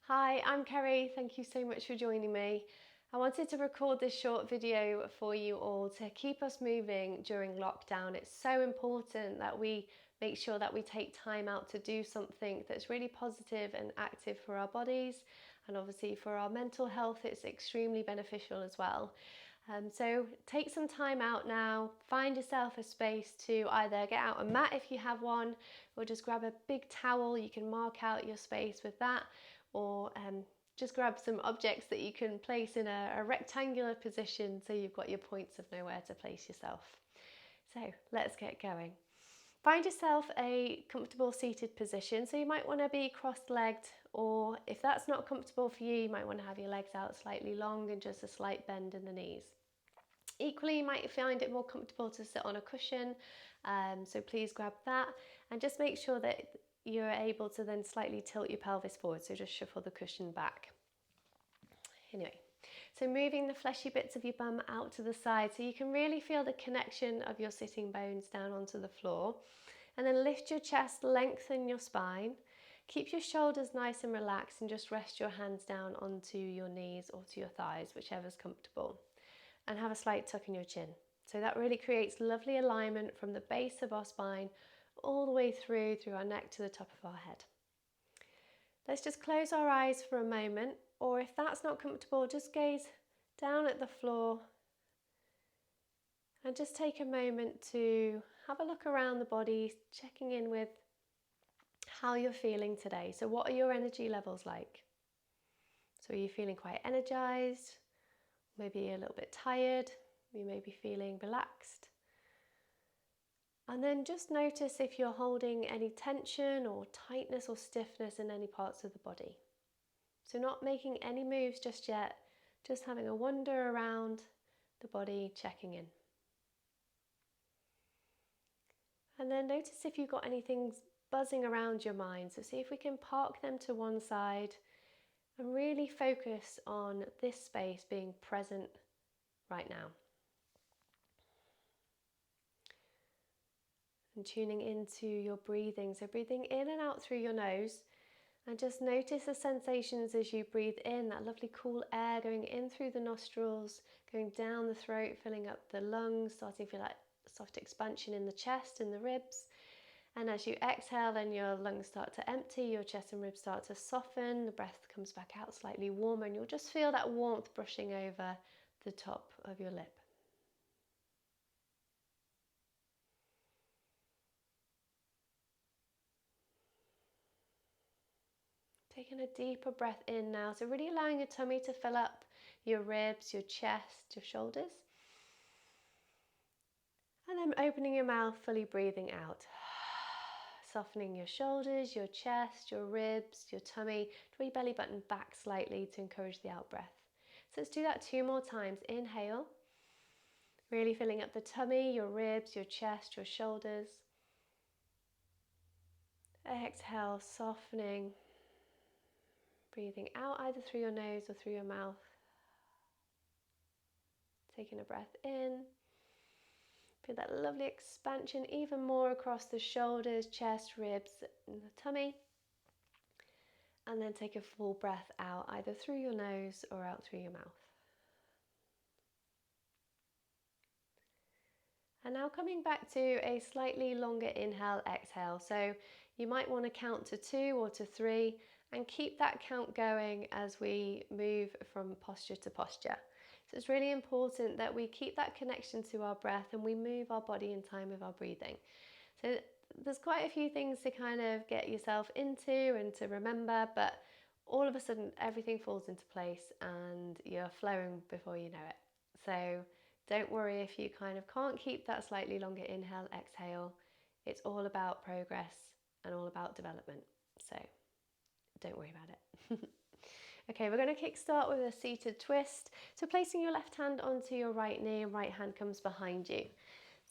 Hi, I'm Kerry. Thank you so much for joining me. I wanted to record this short video for you all to keep us moving during lockdown. It's so important that we make sure that we take time out to do something that's really positive and active for our bodies, and obviously for our mental health it's extremely beneficial as well. So take some time out now, find yourself a space to either get out a mat if you have one, or just grab a big towel. You can mark out your space with that, or just grab some objects that you can place in a rectangular position so you've got your points of nowhere to place yourself. So let's get going. Find yourself a comfortable seated position. So you might want to be cross-legged, or if that's not comfortable for you, you might want to have your legs out slightly long and just a slight bend in the knees. Equally, you might find it more comfortable to sit on a cushion, so please grab that and just make sure that you're able to then slightly tilt your pelvis forward, so just shuffle the cushion back. Anyway, so moving the fleshy bits of your bum out to the side so you can really feel the connection of your sitting bones down onto the floor, and then lift your chest, lengthen your spine, keep your shoulders nice and relaxed, and just rest your hands down onto your knees or to your thighs, whichever's comfortable, and have a slight tuck in your chin. So that really creates lovely alignment from the base of our spine all the way through our neck to the top of our head. Let's just close our eyes for a moment, or if that's not comfortable, just gaze down at the floor and just take a moment to have a look around the body, checking in with how you're feeling today. So what are your energy levels like? So are you feeling quite energized? Maybe a little bit tired? You may be feeling relaxed. And then just notice if you're holding any tension or tightness or stiffness in any parts of the body. So not making any moves just yet, just having a wander around the body, checking in. And then notice if you've got anything buzzing around your mind. So see if we can park them to one side and really focus on this space being present right now. And tuning into your breathing. So breathing in and out through your nose. And just notice the sensations as you breathe in, that lovely cool air going in through the nostrils, going down the throat, filling up the lungs, starting to feel like soft expansion in the chest and the ribs. And as you exhale, then your lungs start to empty, your chest and ribs start to soften, the breath comes back out slightly warmer, and you'll just feel that warmth brushing over the top of your lip. Taking a deeper breath in now, so really allowing your tummy to fill up, your ribs, your chest, your shoulders. And then opening your mouth, fully breathing out. Softening your shoulders, your chest, your ribs, your tummy. Draw your belly button back slightly to encourage the out breath. So let's do that 2 more times. Inhale, really filling up the tummy, your ribs, your chest, your shoulders. Exhale, softening. Breathing out either through your nose or through your mouth. Taking a breath in. Feel that lovely expansion even more across the shoulders, chest, ribs, and the tummy. And then take a full breath out either through your nose or out through your mouth. And now coming back to a slightly longer inhale, exhale. So you might want to count to 2 or to 3 and keep that count going as we move from posture to posture. So it's really important that we keep that connection to our breath and we move our body in time with our breathing. So there's quite a few things to kind of get yourself into and to remember, but all of a sudden everything falls into place and you're flowing before you know it. So don't worry if you kind of can't keep that slightly longer inhale, exhale. It's all about progress and all about development. So don't worry about it. Okay, we're going to kickstart with a seated twist. So placing your left hand onto your right knee and right hand comes behind you.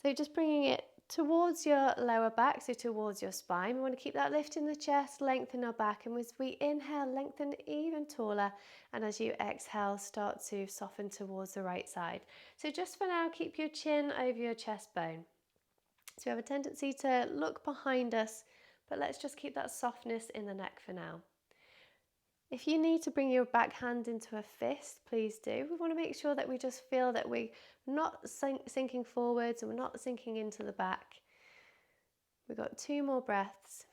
So just bringing it towards your lower back, so towards your spine. We want to keep that lift in the chest, lengthen our back, and as we inhale, lengthen even taller, and as you exhale, start to soften towards the right side. So just for now, keep your chin over your chest bone. So we have a tendency to look behind us, but let's just keep that softness in the neck for now. If you need to bring your back hand into a fist, please do. We want to make sure that we just feel that we're not sinking forwards and we're not sinking into the back. We've got 2 more breaths.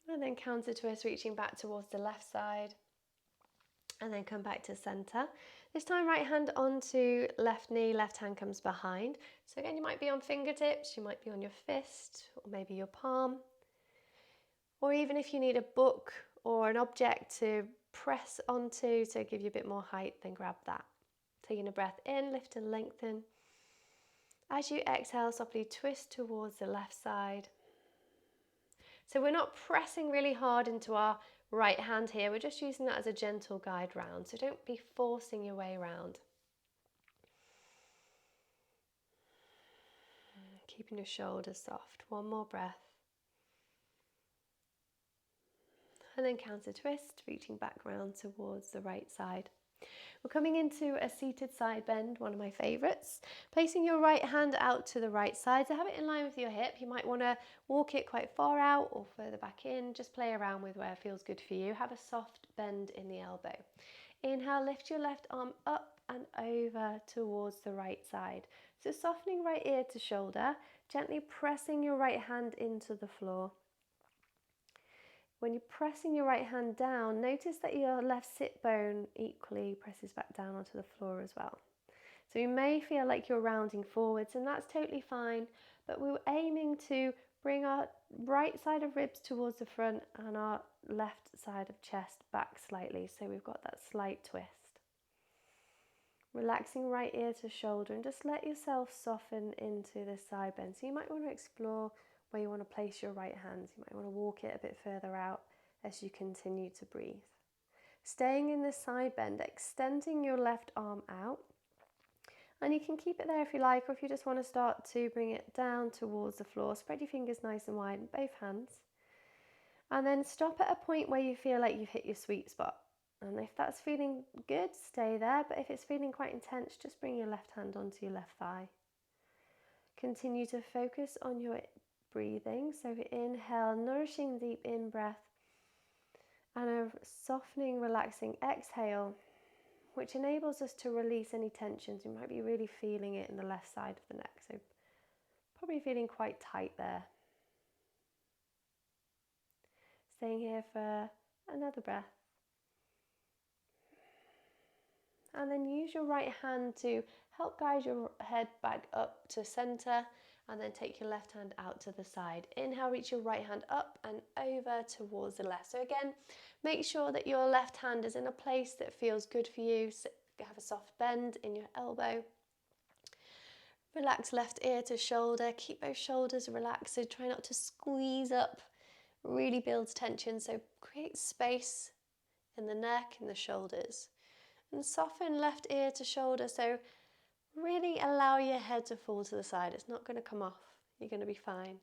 And then counter twist, reaching back towards the left side. And then come back to center. This time right hand onto left knee, left hand comes behind. So again, you might be on fingertips, you might be on your fist, or maybe your palm. Or even if you need a book or an object to press onto to give you a bit more height, then grab that. Taking a breath in, lift and lengthen. As you exhale, softly twist towards the left side. So we're not pressing really hard into our right hand here, we're just using that as a gentle guide round, so don't be forcing your way around. Keeping your shoulders soft. 1 more breath. And then counter twist, reaching back round towards the right side. We're coming into a seated side bend, one of my favourites. Placing your right hand out to the right side, so have it in line with your hip. You might want to walk it quite far out or further back in. Just play around with where it feels good for you. Have a soft bend in the elbow. Inhale, lift your left arm up and over towards the right side. So softening right ear to shoulder, gently pressing your right hand into the floor. When you're pressing your right hand down, notice that your left sit bone equally presses back down onto the floor as well. So you may feel like you're rounding forwards, and that's totally fine, but we're aiming to bring our right side of ribs towards the front and our left side of chest back slightly, so we've got that slight twist. Relaxing right ear to shoulder, and just let yourself soften into this side bend. So you might want to explore where you want to place your right hand. You might want to walk it a bit further out as you continue to breathe. Staying in this side bend, extending your left arm out. And you can keep it there if you like, or if you just want to start to bring it down towards the floor, spread your fingers nice and wide in both hands. And then stop at a point where you feel like you've hit your sweet spot. And if that's feeling good, stay there. But if it's feeling quite intense, just bring your left hand onto your left thigh. Continue to focus on your breathing. So inhale, nourishing deep in breath. And a softening, relaxing exhale, which enables us to release any tensions. You might be really feeling it in the left side of the neck. So probably feeling quite tight there. Staying here for another breath. And then use your right hand to help guide your head back up to center, and then take your left hand out to the side. Inhale, reach your right hand up and over towards the left. So again, make sure that your left hand is in a place that feels good for you. So have a soft bend in your elbow. Relax left ear to shoulder. Keep both shoulders relaxed, so try not to squeeze up. Really builds tension, so create space in the neck and the shoulders. And soften left ear to shoulder, so really allow your head to fall to the side. It's not going to come off. You're going to be fine.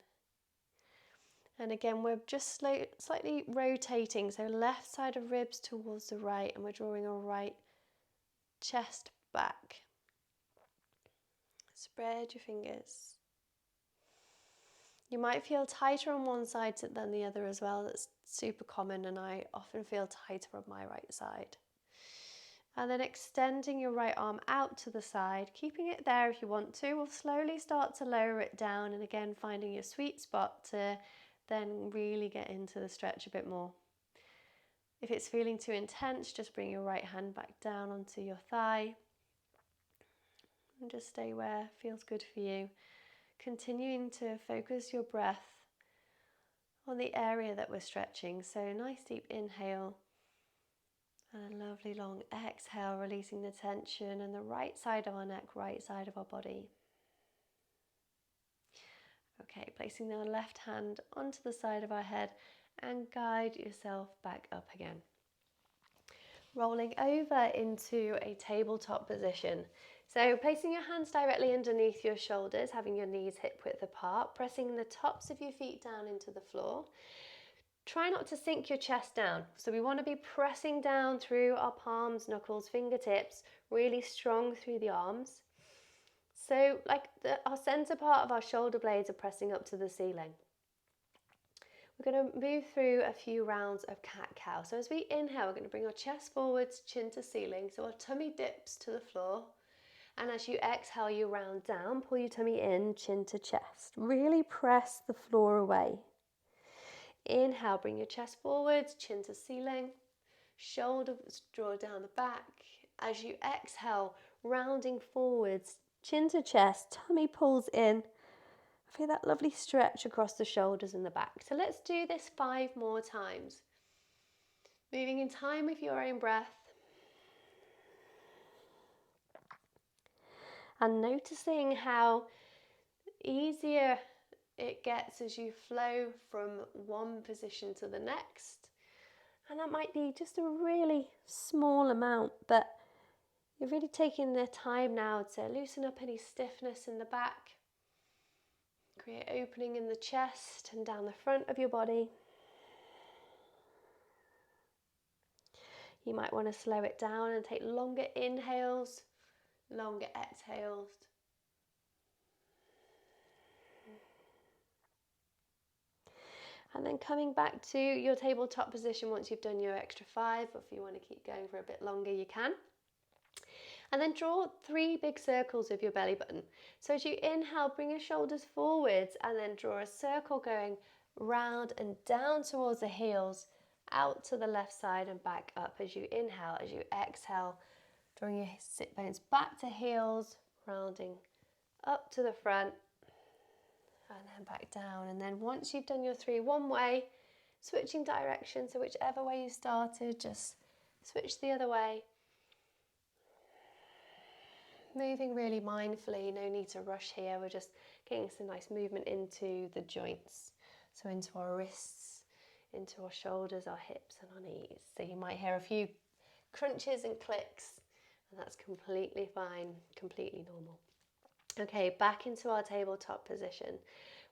And again, we're just slightly rotating, so left side of ribs towards the right, and we're drawing a right chest back. Spread your fingers. You might feel tighter on one side than the other as well. That's super common, and I often feel tighter on my right side. And then extending your right arm out to the side, keeping it there if you want to. We'll slowly start to lower it down, and again finding your sweet spot to then really get into the stretch a bit more. If it's feeling too intense, just bring your right hand back down onto your thigh and just stay where it feels good for you. Continuing to focus your breath on the area that we're stretching. So nice deep inhale. And a lovely long exhale, releasing the tension in the right side of our neck, right side of our body. Okay, placing the left hand onto the side of our head and guide yourself back up again. Rolling over into a tabletop position. So placing your hands directly underneath your shoulders, having your knees hip width apart, pressing the tops of your feet down into the floor. Try not to sink your chest down. So we want to be pressing down through our palms, knuckles, fingertips, really strong through the arms. So like our center part of our shoulder blades are pressing up to the ceiling. We're going to move through a few rounds of cat-cow. So as we inhale, we're going to bring our chest forwards, chin to ceiling, so our tummy dips to the floor. And as you exhale, you round down, pull your tummy in, chin to chest. Really press the floor away. Inhale, bring your chest forwards, chin to ceiling, shoulders draw down the back. As you exhale, rounding forwards, chin to chest, tummy pulls in. Feel that lovely stretch across the shoulders and the back. So let's do this 5 more times. Moving in time with your own breath. And noticing how easier it gets as you flow from one position to the next. And that might be just a really small amount, but you're really taking the time now to loosen up any stiffness in the back. Create opening in the chest and down the front of your body. You might want to slow it down and take longer inhales, longer exhales. And then coming back to your tabletop position once you've done your extra 5, or if you want to keep going for a bit longer, you can. And then draw 3 big circles with your belly button. So as you inhale, bring your shoulders forwards and then draw a circle going round and down towards the heels, out to the left side and back up as you inhale. As you exhale, drawing your sit bones back to heels, rounding up to the front and then back down. And then once you've done your 3 one way, switching direction, so whichever way you started, just switch the other way. Moving really mindfully, no need to rush here. We're just getting some nice movement into the joints. So into our wrists, into our shoulders, our hips and our knees. So you might hear a few crunches and clicks, and that's completely fine, completely normal. Okay, back into our tabletop position.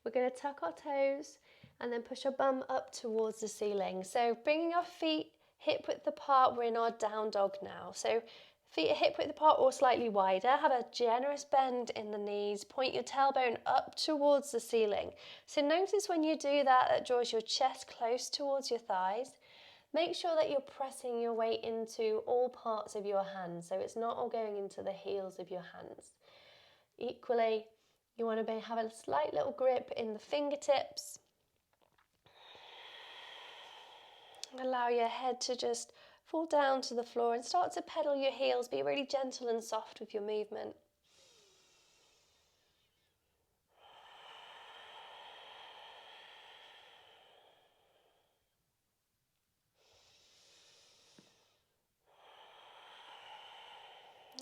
We're going to tuck our toes and then push our bum up towards the ceiling. So bringing our feet hip width apart, we're in our down dog now. So feet are hip width apart or slightly wider. Have a generous bend in the knees. Point your tailbone up towards the ceiling. So notice when you do that, that draws your chest close towards your thighs. Make sure that you're pressing your weight into all parts of your hands, so it's not all going into the heels of your hands. Equally, you want to have a slight little grip in the fingertips. Allow your head to just fall down to the floor and start to pedal your heels. Be really gentle and soft with your movement.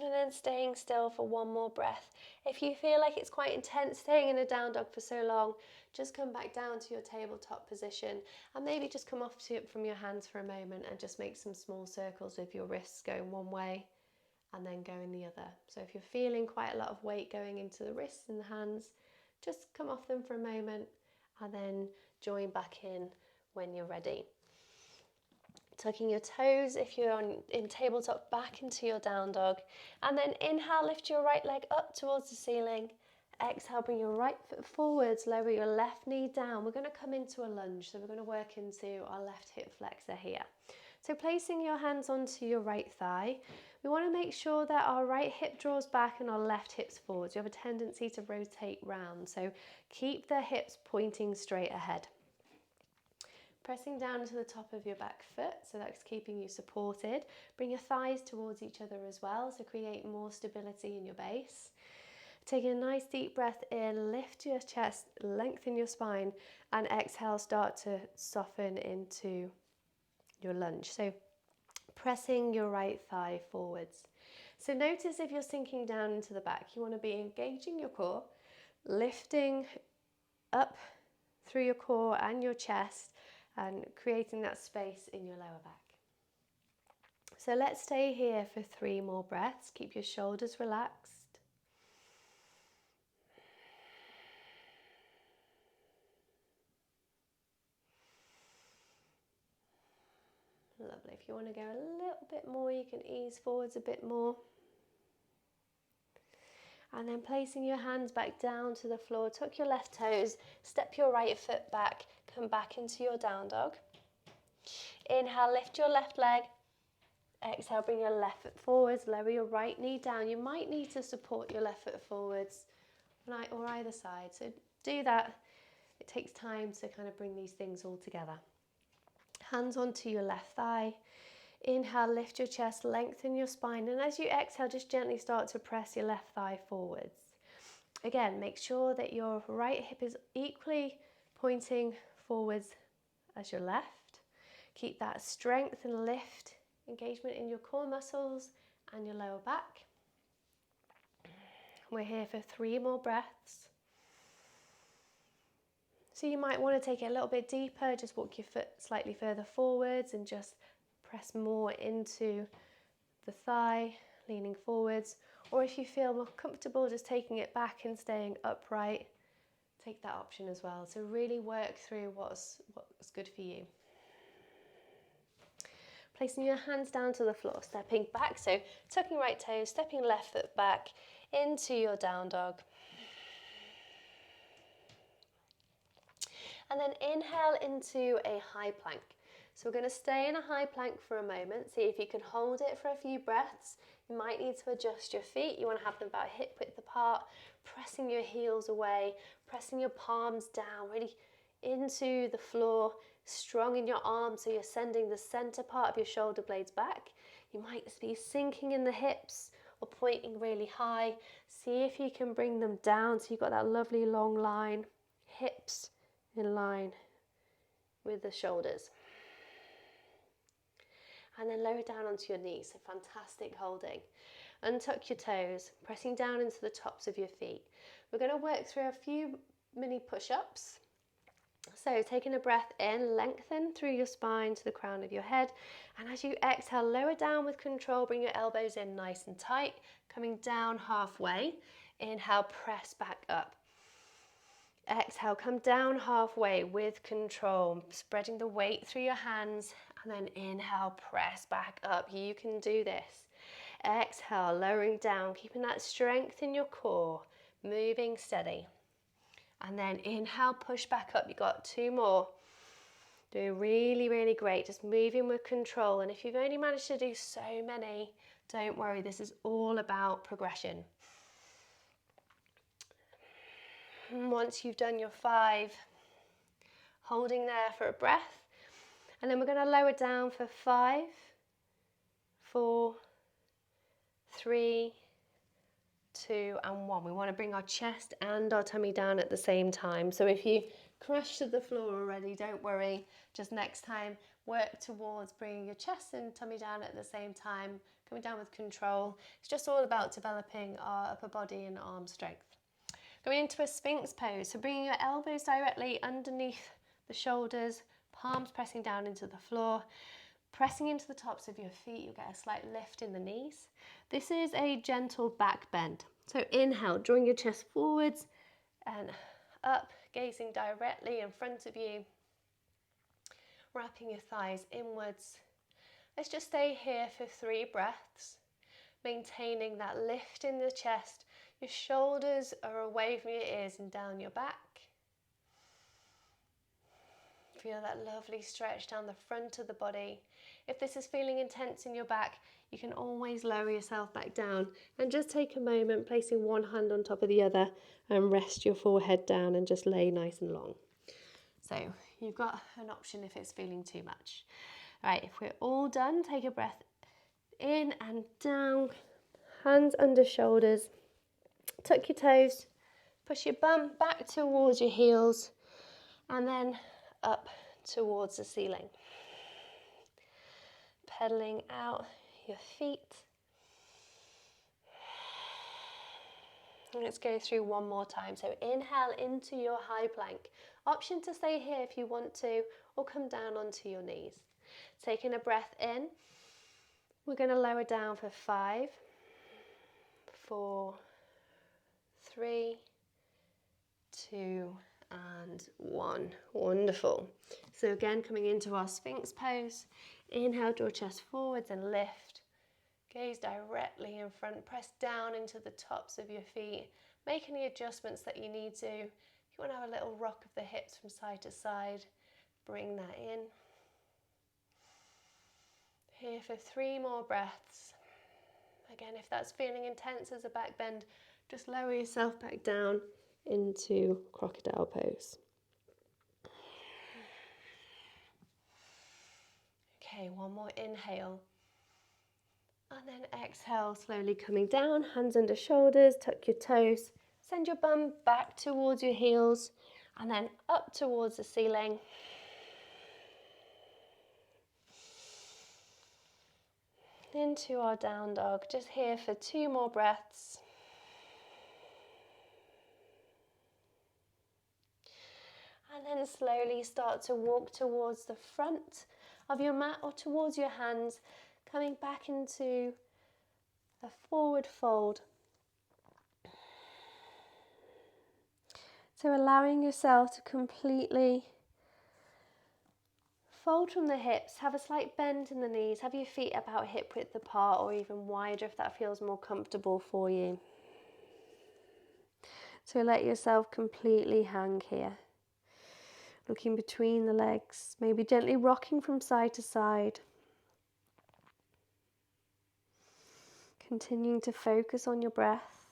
And then staying still for one more breath. If you feel like it's quite intense staying in a down dog for so long, just come back down to your tabletop position and maybe just come off from your hands for a moment and just make some small circles with your wrists going one way and then going the other. So if you're feeling quite a lot of weight going into the wrists and the hands, just come off them for a moment and then join back in when you're ready. Tucking your toes if you're in tabletop back into your down dog, and then inhale, lift your right leg up towards the ceiling. Exhale, bring your right foot forwards, lower your left knee down. We're going to come into a lunge, so we're going to work into our left hip flexor here. So placing your hands onto your right thigh, we want to make sure that our right hip draws back and our left hip's forwards. You have a tendency to rotate round, so keep the hips pointing straight ahead. Pressing down to the top of your back foot, so that's keeping you supported. Bring your thighs towards each other as well, so create more stability in your base. Taking a nice deep breath in, lift your chest, lengthen your spine, and exhale, start to soften into your lunge. So pressing your right thigh forwards. So notice if you're sinking down into the back, you want to be engaging your core, lifting up through your core and your chest, and creating that space in your lower back. So let's stay here for 3 more breaths. Keep your shoulders relaxed. Lovely. If you want to go a little bit more, you can ease forwards a bit more. And then placing your hands back down to the floor, tuck your left toes, step your right foot back, come back into your down dog. Inhale, lift your left leg. Exhale, bring your left foot forwards, lower your right knee down. You might need to support your left foot forwards or either side. So do that. It takes time to kind of bring these things all together. Hands onto your left thigh. Inhale, lift your chest, lengthen your spine, and as you exhale, just gently start to press your left thigh forwards. Again, make sure that your right hip is equally pointing forwards as your left. Keep that strength and lift, engagement in your core muscles and your lower back. We're here for 3 more breaths. So you might want to take it a little bit deeper, just walk your foot slightly further forwards and just press more into the thigh, leaning forwards. Or if you feel more comfortable just taking it back and staying upright, take that option as well. So really work through what's good for you. Placing your hands down to the floor, stepping back, so tucking right toes, stepping left foot back into your down dog. And then inhale into a high plank. So we're going to stay in a high plank for a moment. See if you can hold it for a few breaths. You might need to adjust your feet. You want to have them about hip width apart, pressing your heels away, pressing your palms down, really into the floor, strong in your arms, so you're sending the center part of your shoulder blades back. You might be sinking in the hips or pointing really high. See if you can bring them down so you've got that lovely long line, hips in line with the shoulders. And then lower down onto your knees, so fantastic holding. Untuck your toes, pressing down into the tops of your feet. We're going to work through a few mini push-ups. So taking a breath in, lengthen through your spine to the crown of your head. And as you exhale, lower down with control, bring your elbows in nice and tight, coming down halfway. Inhale, press back up. Exhale, come down halfway with control, spreading the weight through your hands, and then inhale, press back up. You can do this. Exhale, lowering down, keeping that strength in your core, moving steady. And then inhale, push back up. You got 2 more. Doing really, really great. Just moving with control. And if you've only managed to do so many, don't worry. This is all about progression. And once you've done your 5, holding there for a breath. And then we're going to lower down for 5, 4, 3, 2 and 1. We want to bring our chest and our tummy down at the same time. So if you crash to the floor already, don't worry. Just next time, work towards bringing your chest and tummy down at the same time, coming down with control. It's just all about developing our upper body and arm strength. Going into a Sphinx pose, so bringing your elbows directly underneath the shoulders, palms pressing down into the floor, pressing into the tops of your feet. You'll get a slight lift in the knees. This is a gentle back bend. So inhale, drawing your chest forwards and up, gazing directly in front of you, wrapping your thighs inwards. Let's just stay here for 3 breaths, maintaining that lift in the chest. Your shoulders are away from your ears and down your back. Feel that lovely stretch down the front of the body. If this is feeling intense in your back, you can always lower yourself back down and just take a moment, placing one hand on top of the other and rest your forehead down and just lay nice and long. So you've got an option if it's feeling too much. All right, if we're all done, take a breath in and down, hands under shoulders, tuck your toes, push your bum back towards your heels and then up towards the ceiling. Pedaling out your feet. And let's go through one more time. So inhale into your high plank. Option to stay here if you want to, or come down onto your knees. Taking a breath in. We're going to lower down for 5, 4, 3, 2, and 1. Wonderful. So again, coming into our Sphinx pose. Inhale, draw chest forwards and lift. Gaze directly in front, press down into the tops of your feet. Make any adjustments that you need to. If you want to have a little rock of the hips from side to side, bring that in. Here for 3 more breaths. Again, if that's feeling intense as a back bend, just lower yourself back down into crocodile pose. Okay, one more inhale. And then exhale, slowly coming down, hands under shoulders, tuck your toes, send your bum back towards your heels, and then up towards the ceiling. Into our down dog, just here for 2 more breaths. And then slowly start to walk towards the front of your mat or towards your hands, coming back into a forward fold. So allowing yourself to completely fold from the hips, have a slight bend in the knees, have your feet about hip width apart or even wider if that feels more comfortable for you. So let yourself completely hang here. Looking between the legs, maybe gently rocking from side to side. Continuing to focus on your breath.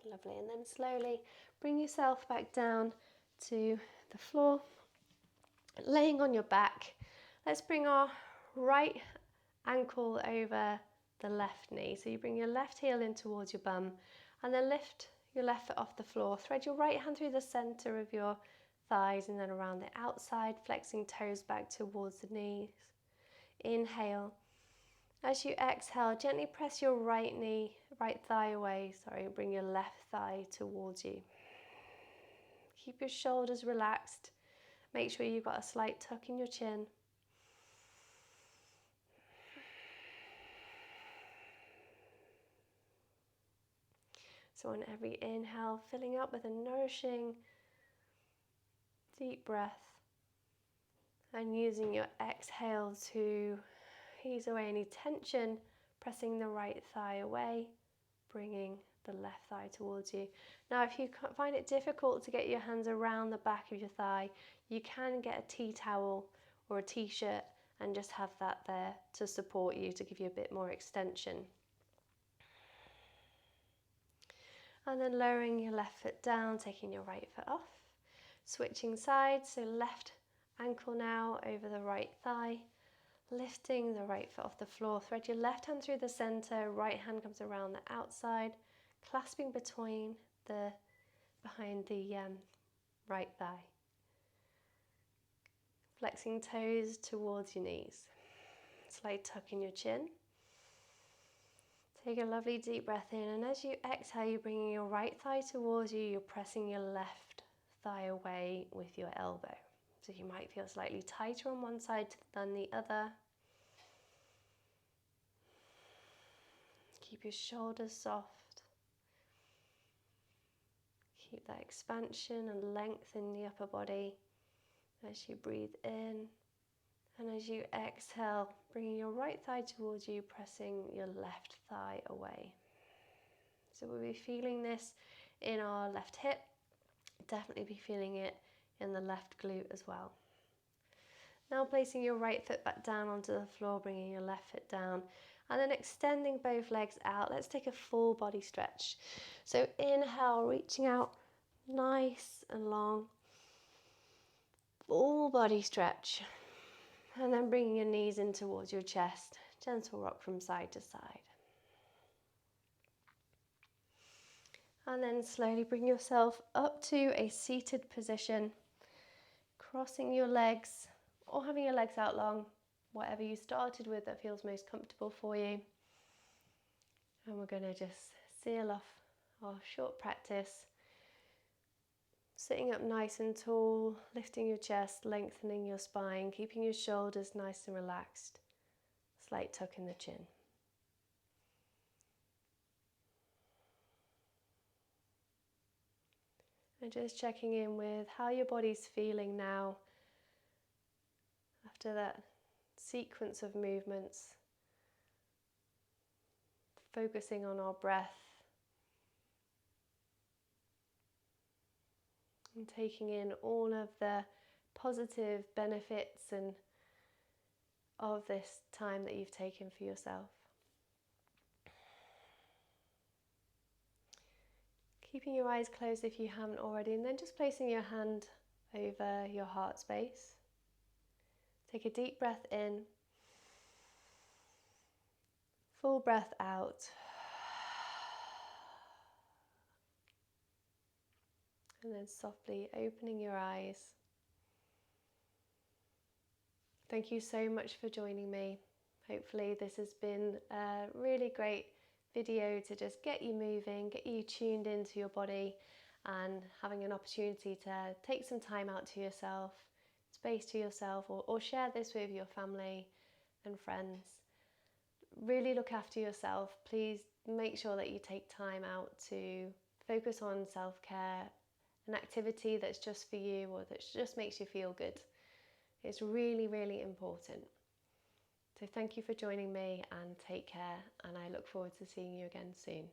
Lovely, and then slowly bring yourself back down to the floor, laying on your back. Let's bring our right ankle over the left knee. So you bring your left heel in towards your bum and then lift your left foot off the floor. Thread your right hand through the center of your thighs and then around the outside, flexing toes back towards the knees. Inhale. As you exhale, gently press your right thigh away, bring your left thigh towards you. Keep your shoulders relaxed. Make sure you've got a slight tuck in your chin. So on every inhale, filling up with a nourishing, deep breath. And using your exhale to ease away any tension, pressing the right thigh away, bringing the left thigh towards you. Now, if you find it difficult to get your hands around the back of your thigh, you can get a tea towel or a t-shirt and just have that there to support you, to give you a bit more extension. And then lowering your left foot down, taking your right foot off, switching sides, so left ankle now over the right thigh, lifting the right foot off the floor, thread your left hand through the center, right hand comes around the outside, clasping behind the right thigh. Flexing toes towards your knees. Slight tuck in your chin. Take a lovely deep breath in, and as you exhale, you're bringing your right thigh towards you, you're pressing your left thigh away with your elbow. So you might feel slightly tighter on one side than the other. Keep your shoulders soft. Keep that expansion and length in the upper body as you breathe in. And as you exhale, bringing your right thigh towards you, pressing your left thigh away. So we'll be feeling this in our left hip. Definitely be feeling it in the left glute as well. Now placing your right foot back down onto the floor, bringing your left foot down, and then extending both legs out. Let's take a full body stretch. So inhale, reaching out nice and long. Full body stretch. And then bringing your knees in towards your chest. Gentle rock from side to side. And then slowly bring yourself up to a seated position. Crossing your legs or having your legs out long. Whatever you started with that feels most comfortable for you. And we're going to just seal off our short practice. Sitting up nice and tall, lifting your chest, lengthening your spine, keeping your shoulders nice and relaxed. Slight tuck in the chin. And just checking in with how your body's feeling now after that sequence of movements, focusing on our breath and taking in all of the positive benefits and of this time that you've taken for yourself. Keeping your eyes closed if you haven't already, and then just placing your hand over your heart space. Take a deep breath in, full breath out, and then softly opening your eyes. Thank you so much for joining me. Hopefully this has been a really great video to just get you moving, get you tuned into your body, and having an opportunity to take some time out to yourself, space to yourself, or share this with your family and friends. Really look after yourself. Please make sure that you take time out to focus on self-care, an activity that's just for you or that just makes you feel good. It's really, really important. So thank you for joining me, and take care, and I look forward to seeing you again soon.